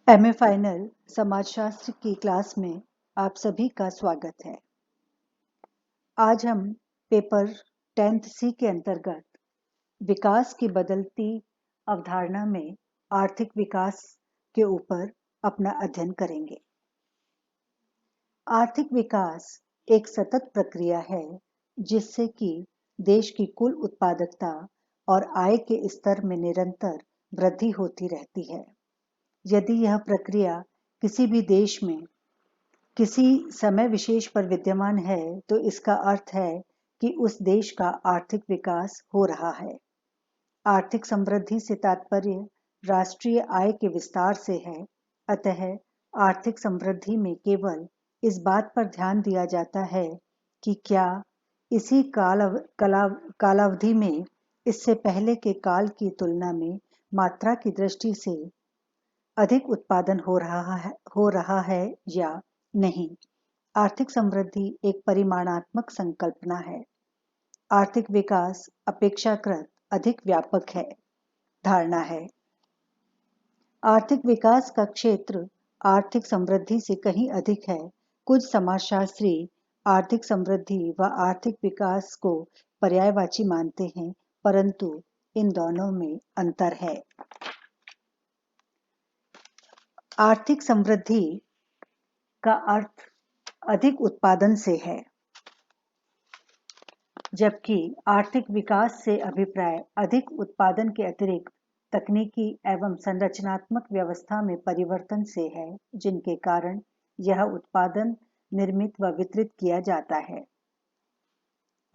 MA final समाजशास्त्र की class में आप सभी का स्वागत है। आज हम पेपर 10th सी के अंतर्गत विकास की बदलती अवधारणा में आर्थिक विकास के ऊपर अपना अध्ययन करेंगे। आर्थिक विकास एक सतत प्रक्रिया है जिससे कि देश की कुल उत्पादकता और आय के स्तर में निरंतर वृद्धि होती रहती है। यदि यह प्रक्रिया किसी भी देश में किसी समय विशेष पर विद्यमान है तो इसका अर्थ है कि उस देश का आर्थिक विकास हो रहा है। आर्थिक समृद्धि से तात्पर्य राष्ट्रीय आय के विस्तार से है। अतः आर्थिक समृद्धि में केवल इस बात पर ध्यान दिया जाता है कि क्या इसी कालावधि में इससे पहले के काल की तुलना में मात्रा की दृष्टि से अधिक उत्पादन हो रहा है या नहीं। आर्थिक समृद्धि एक परिमाणात्मक संकल्पना है। आर्थिक विकास अपेक्षाकृत अधिक व्यापक है धारणा है। आर्थिक विकास का क्षेत्र आर्थिक समृद्धि से कहीं अधिक है। कुछ समाजशास्त्री आर्थिक समृद्धि व आर्थिक विकास को पर्यायवाची मानते हैं, परंतु इन दोनों में अंतर है। आर्थिक समृद्धि का अर्थ अधिक उत्पादन से है, जबकि आर्थिक विकास से अभिप्राय अधिक उत्पादन के अतिरिक्त तकनीकी एवं संरचनात्मक व्यवस्था में परिवर्तन से है, जिनके कारण यह उत्पादन निर्मित व वितरित किया जाता है।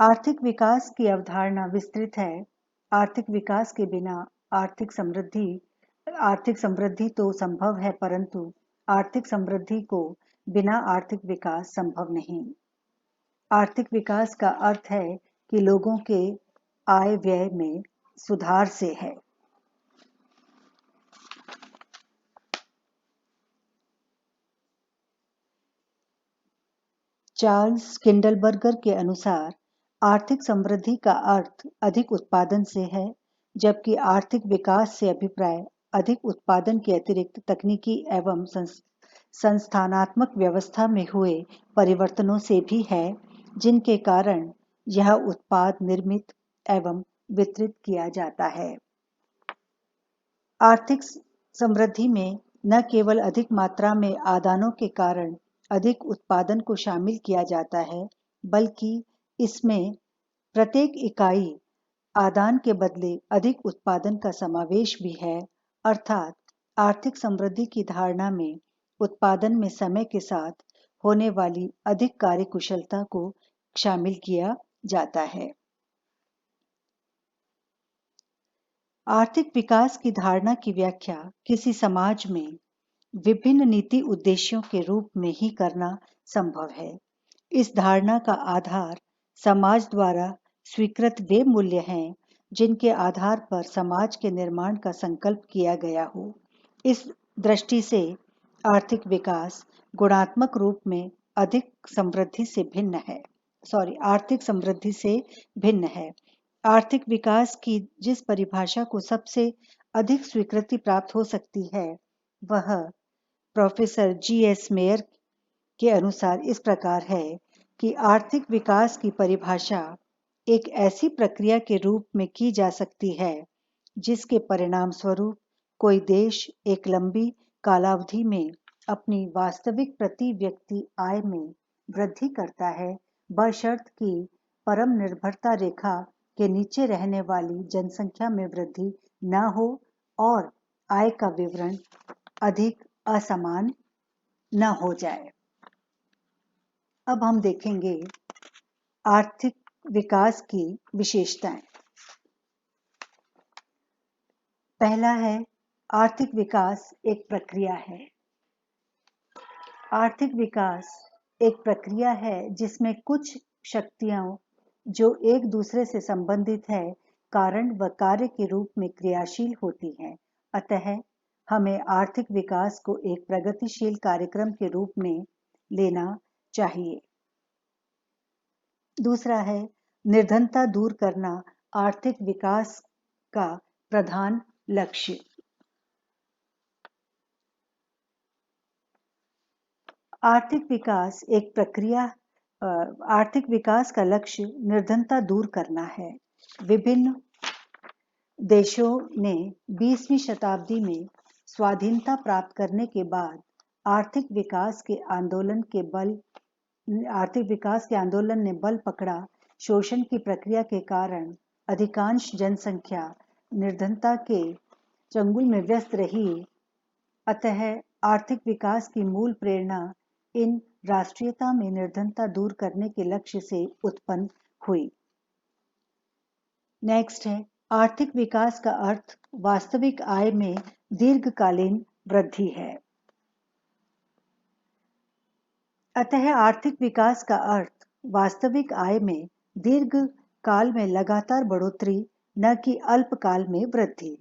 आर्थिक विकास की अवधारणा विस्तृत है। आर्थिक विकास के बिना आर्थिक समृद्धि तो संभव है, परंतु आर्थिक समृद्धि को बिना आर्थिक विकास संभव नहीं। आर्थिक विकास का अर्थ है कि लोगों के आय व्यय में सुधार से है। चार्ल्स किंडलबर्गर के अनुसार आर्थिक समृद्धि का अर्थ अधिक उत्पादन से है, जबकि आर्थिक विकास से अभिप्राय अधिक उत्पादन के अतिरिक्त तकनीकी एवं संस्थानात्मक व्यवस्था में हुए परिवर्तनों से भी है, जिनके कारण यह उत्पाद निर्मित एवं वितरित किया जाता है। आर्थिक समृद्धि में न केवल अधिक मात्रा में आदानों के कारण अधिक उत्पादन को शामिल किया जाता है, बल्कि इसमें प्रत्येक इकाई आदान के बदले अधिक उत्पादन का समावेश भी है। अर्थात आर्थिक समृद्धि की धारणा में उत्पादन में समय के साथ होने वाली अधिक कार्यकुशलता को शामिल किया जाता है। आर्थिक विकास की धारणा की व्याख्या किसी समाज में विभिन्न नीति उद्देश्यों के रूप में ही करना संभव है। इस धारणा का आधार समाज द्वारा स्वीकृत वे मूल्य हैं जिनके आधार पर समाज के निर्माण का संकल्प किया गया हो। इस दृष्टि से आर्थिक विकास गुणात्मक रूप में आर्थिक समृद्धि से भिन्न है। आर्थिक विकास की जिस परिभाषा को सबसे अधिक स्वीकृति प्राप्त हो सकती है, वह प्रोफेसर जी.एस. मेयर के अनुसार इस प्रकार है कि आर्थिक विकास की परिभाषा एक ऐसी प्रक्रिया के रूप में की जा सकती है जिसके परिणाम स्वरूप कोई देश एक लंबी कालावधि में अपनी वास्तविक प्रति व्यक्ति आय में वृद्धि करता है, बशर्त कि परम निर्भरता रेखा के नीचे रहने वाली जनसंख्या में वृद्धि न हो और आय का विवरण अधिक असमान न हो जाए। अब हम देखेंगे आर्थिक विकास की विशेषताएं। पहला है, आर्थिक विकास एक प्रक्रिया है। आर्थिक विकास एक प्रक्रिया है जिसमें कुछ शक्तियां जो एक दूसरे से संबंधित है, कारण व कार्य के रूप में क्रियाशील होती हैं। अतः हमें आर्थिक विकास को एक प्रगतिशील कार्यक्रम के रूप में लेना चाहिए। दूसरा है, निर्धनता दूर करना आर्थिक विकास का प्रधान लक्ष्य। आर्थिक विकास एक प्रक्रिया आर्थिक विकास का लक्ष्य निर्धनता दूर करना है। विभिन्न देशों ने 20वीं शताब्दी में स्वाधीनता प्राप्त करने के बाद आर्थिक विकास के आंदोलन ने बल पकड़ा। शोषण की प्रक्रिया के कारण अधिकांश जनसंख्या निर्धनता के चंगुल में व्यस्त रही। अतः आर्थिक विकास की मूल प्रेरणा इन राष्ट्रीयता में निर्धनता दूर करने के लक्ष्य से उत्पन्न हुई। नेक्स्ट है, आर्थिक विकास का अर्थ वास्तविक आय में दीर्घकालीन वृद्धि है। अतः आर्थिक विकास का अर्थ वास्तविक आय में दीर्घ काल में लगातार बढ़ोतरी, न कि अल्पकाल में वृद्धि।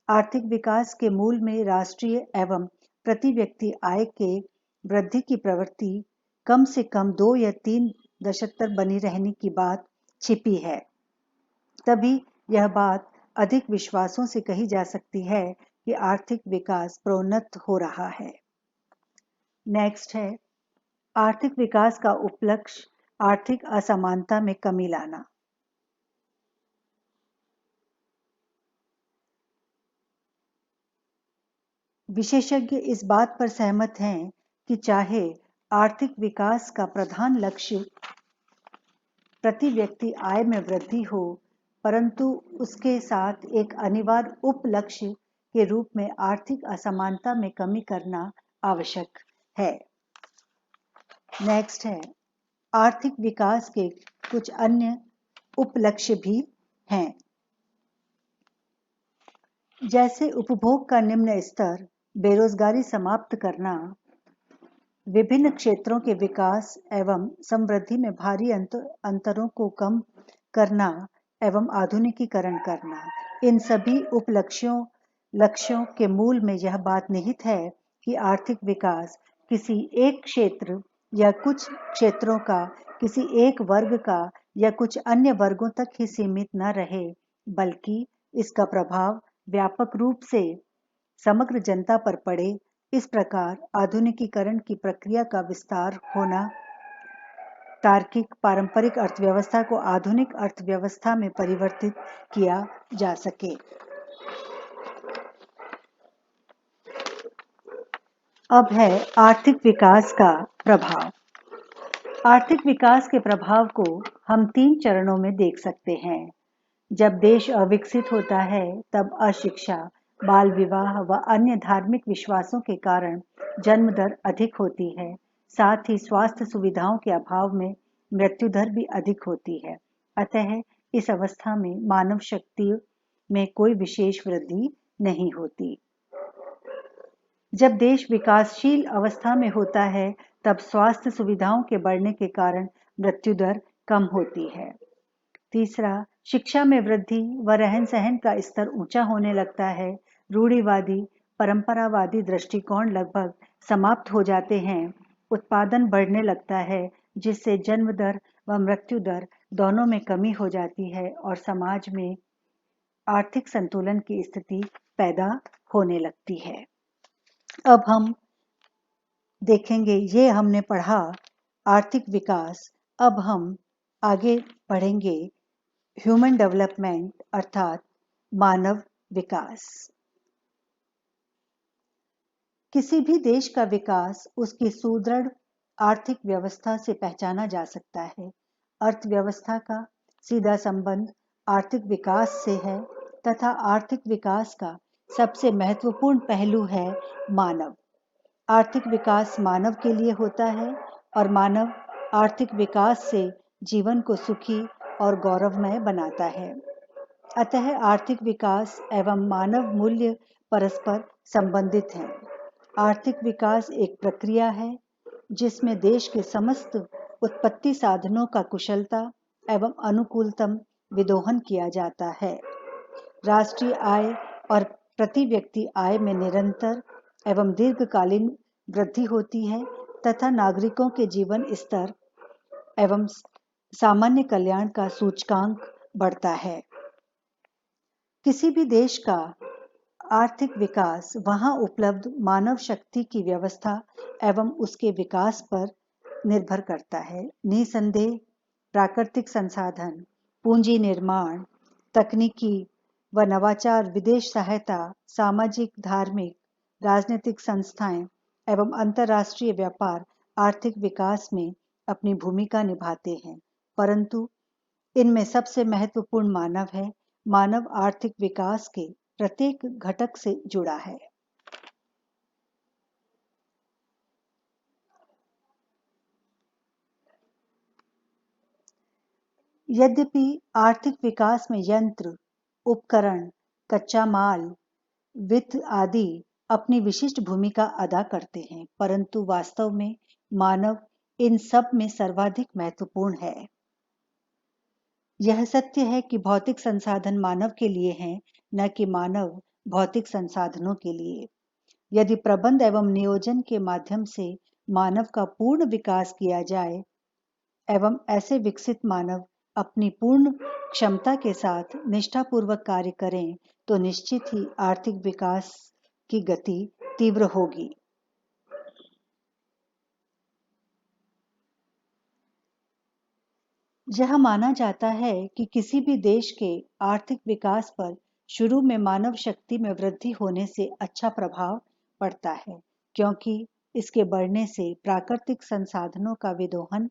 आर्थिक विकास के मूल में राष्ट्रीय एवं प्रति व्यक्ति आय के वृद्धि की प्रवृत्ति कम से कम 2 या 3 दशक बनी रहने की बात छिपी है। तभी यह बात अधिक विश्वासों से कही जा सकती है कि आर्थिक विकास प्रोन्नत हो रहा है। नेक्स्ट है, आर्थिक विकास का उपलक्ष्य आर्थिक असमानता में कमी लाना। विशेषज्ञ इस बात पर सहमत हैं कि चाहे आर्थिक विकास का प्रधान लक्ष्य प्रति व्यक्ति आय में वृद्धि हो, परंतु उसके साथ एक अनिवार्य उपलक्ष्य के रूप में आर्थिक असमानता में कमी करना आवश्यक है। नेक्स्ट है, आर्थिक विकास के कुछ अन्य उपलक्ष्य भी हैं, जैसे उपभोग का निम्न स्तर, बेरोजगारी समाप्त करना, विभिन्न क्षेत्रों के विकास एवं समृद्धि में भारी अंतरों को कम करना एवं आधुनिकीकरण करना। इन सभी लक्ष्यों के मूल में यह बात निहित है कि आर्थिक विकास किसी एक क्षेत्र या कुछ क्षेत्रों का, किसी एक वर्ग का या कुछ अन्य वर्गों तक ही सीमित न रहे, बल्कि इसका प्रभाव व्यापक रूप से समग्र जनता पर पड़े। इस प्रकार आधुनिकीकरण की प्रक्रिया का विस्तार होना तार्किक पारंपरिक अर्थव्यवस्था को आधुनिक अर्थव्यवस्था में परिवर्तित किया जा सके। अब है आर्थिक विकास का प्रभाव। आर्थिक विकास के प्रभाव को हम 3 चरणों में देख सकते हैं। जब देश अविकसित होता है, तब अशिक्षा, बाल विवाह व अन्य धार्मिक विश्वासों के कारण जन्म दर अधिक होती है। साथ ही स्वास्थ्य सुविधाओं के अभाव में मृत्यु दर भी अधिक होती है। अतः इस अवस्था में मानव शक्ति में कोई विशेष वृद्धि नहीं होती। जब देश विकासशील अवस्था में होता है, तब स्वास्थ्य सुविधाओं के बढ़ने के कारण मृत्यु दर कम होती है। तीसरा, शिक्षा में वृद्धि व रहन सहन का स्तर ऊंचा होने लगता है। रूढ़िवादी परंपरावादी दृष्टिकोण लगभग समाप्त हो जाते हैं। उत्पादन बढ़ने लगता है, जिससे जन्म दर व मृत्यु दर दोनों में कमी हो जाती है और समाज में आर्थिक संतुलन की स्थिति पैदा होने लगती है। अब हम देखेंगे, ये हमने पढ़ा आर्थिक विकास। अब हम आगे पढ़ेंगे ह्यूमन डेवलपमेंट अर्थात मानव विकास। किसी भी देश का विकास उसकी सुदृढ़ आर्थिक व्यवस्था से पहचाना जा सकता है। अर्थव्यवस्था का सीधा संबंध आर्थिक विकास से है तथा आर्थिक विकास का सबसे महत्वपूर्ण पहलू है मानव। आर्थिक विकास मानव के लिए होता है और मानव आर्थिक विकास से जीवन को सुखी और गौरवमय बनाता है। अतः आर्थिक विकास एवं मानव मूल्य परस्पर संबंधित हैं। आर्थिक विकास एक प्रक्रिया है जिसमें देश के समस्त उत्पत्ति साधनों का कुशलता एवं अनुकूलतम विदोहन किया जाता है। राष्ट्रीय आय और प्रति व्यक्ति आय में निरंतर एवं दीर्घकालीन वृद्धि होती है तथा नागरिकों के जीवन स्तर एवं सामान्य कल्याण का सूचकांक बढ़ता है। किसी भी देश का आर्थिक विकास वहां उपलब्ध मानव शक्ति की व्यवस्था एवं उसके विकास पर निर्भर करता है। निसंदेह प्राकृतिक संसाधन, पूंजी निर्माण, तकनीकी व नवाचार, विदेश सहायता, सामाजिक, धार्मिक, राजनीतिक संस्थाएं एवं अंतर्राष्ट्रीय व्यापार आर्थिक विकास में अपनी भूमिका निभाते हैं, परंतु इनमें सबसे महत्वपूर्ण मानव है। मानव आर्थिक विकास के प्रत्येक घटक से जुड़ा है। यद्यपि आर्थिक विकास में यंत्र, उपकरण, कच्चा माल, वित्त आदि अपनी विशिष्ट भूमिका अदा करते हैं, परंतु वास्तव में मानव इन सब में सर्वाधिक महत्वपूर्ण है। यह सत्य है कि भौतिक संसाधन मानव के लिए हैं, न कि मानव भौतिक संसाधनों के लिए। यदि प्रबंध एवं नियोजन के माध्यम से मानव का पूर्ण विकास किया जाए एवं ऐसे विकसित मानव अपनी पूर्ण क्षमता के साथ निष्ठापूर्वक कार्य करें, तो निश्चित ही आर्थिक विकास की गति तीव्र होगी। यह माना जाता है कि किसी भी देश के आर्थिक विकास पर शुरू में मानव शक्ति में वृद्धि होने से अच्छा प्रभाव पड़ता है, क्योंकि इसके बढ़ने से प्राकृतिक संसाधनों का विदोहन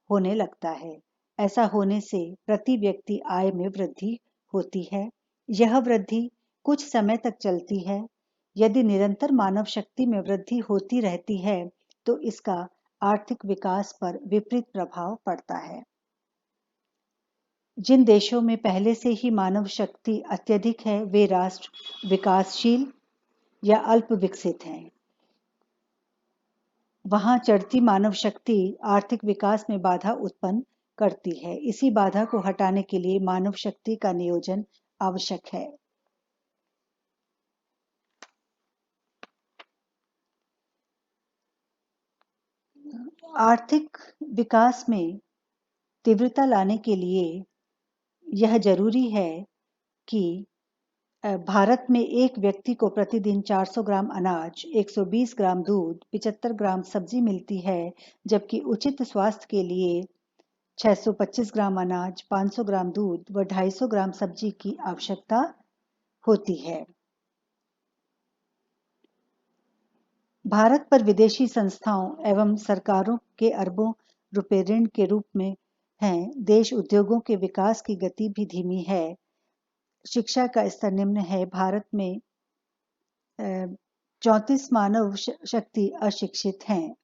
होने लगता है। ऐसा होने से प्रति व्यक्ति आय में वृद्धि होती है। यह वृद्धि कुछ समय तक चलती है। यदि निरंतर मानव शक्ति में वृद्धि होती रहती है, तो इसका आर्थिक विकास पर विपरीत प्रभाव पड़ता है। जिन देशों में पहले से ही मानव शक्ति अत्यधिक है, वे राष्ट्र विकासशील या अल्प विकसित हैं। वहां चढ़ती मानव शक्ति आर्थिक विकास में बाधा उत्पन्न करती है। इसी बाधा को हटाने के लिए मानव शक्ति का नियोजन आवश्यक है। आर्थिक विकास में तीव्रता लाने के लिए यह जरूरी है कि भारत में एक व्यक्ति को प्रतिदिन 400 ग्राम अनाज, 120 ग्राम दूध, 75 ग्राम सब्जी मिलती है, जबकि उचित स्वास्थ्य के लिए 625 ग्राम अनाज, 500 ग्राम दूध व 250 ग्राम सब्जी की आवश्यकता होती है। भारत पर विदेशी संस्थाओं एवं सरकारों के अरबों रुपए ऋण के रूप में हैं। देश उद्योगों के विकास की गति भी धीमी है। शिक्षा का स्तर निम्न है। भारत में 34 मानव शक्ति अशिक्षित हैं।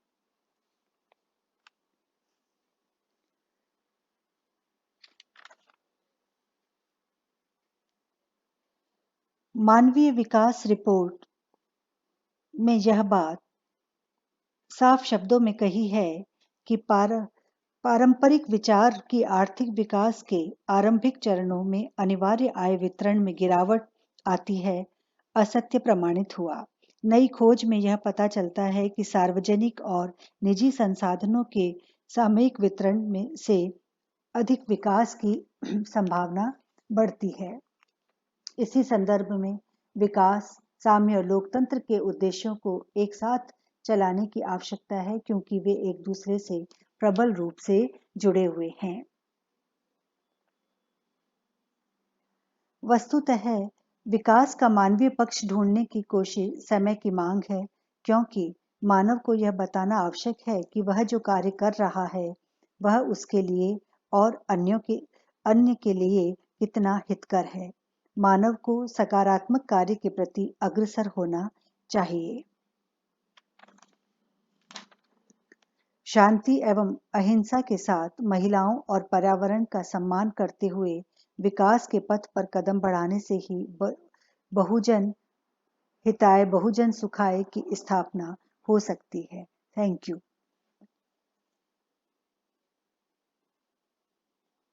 मानवीय विकास रिपोर्ट में यह बात साफ शब्दों में कही है कि पारंपरिक विचार की आर्थिक विकास के आरंभिक चरणों में अनिवार्य आय वितरण में गिरावट आती है, असत्य प्रमाणित हुआ। नई खोज में यह पता चलता है कि सार्वजनिक और निजी संसाधनों के सामूहिक वितरण में से अधिक विकास की संभावना बढ़ती है। इसी संदर्भ में विकास, साम्य और लोकतंत्र के उद्देश्यों को एक साथ चलाने की आवश्यकता है, क्योंकि वे एक दूसरे से प्रबल रूप से जुड़े हुए हैं। वस्तुतः विकास का मानवीय पक्ष ढूंढने की कोशिश समय की मांग है, क्योंकि मानव को यह बताना आवश्यक है कि वह जो कार्य कर रहा है वह उसके लिए और अन्य के लिए कितना हितकर है। मानव को सकारात्मक कार्य के प्रति अग्रसर होना चाहिए। शांति एवं अहिंसा के साथ महिलाओं और पर्यावरण का सम्मान करते हुए विकास के पथ पर कदम बढ़ाने से ही बहुजन हिताय बहुजन सुखाय की स्थापना हो सकती है। Thank you.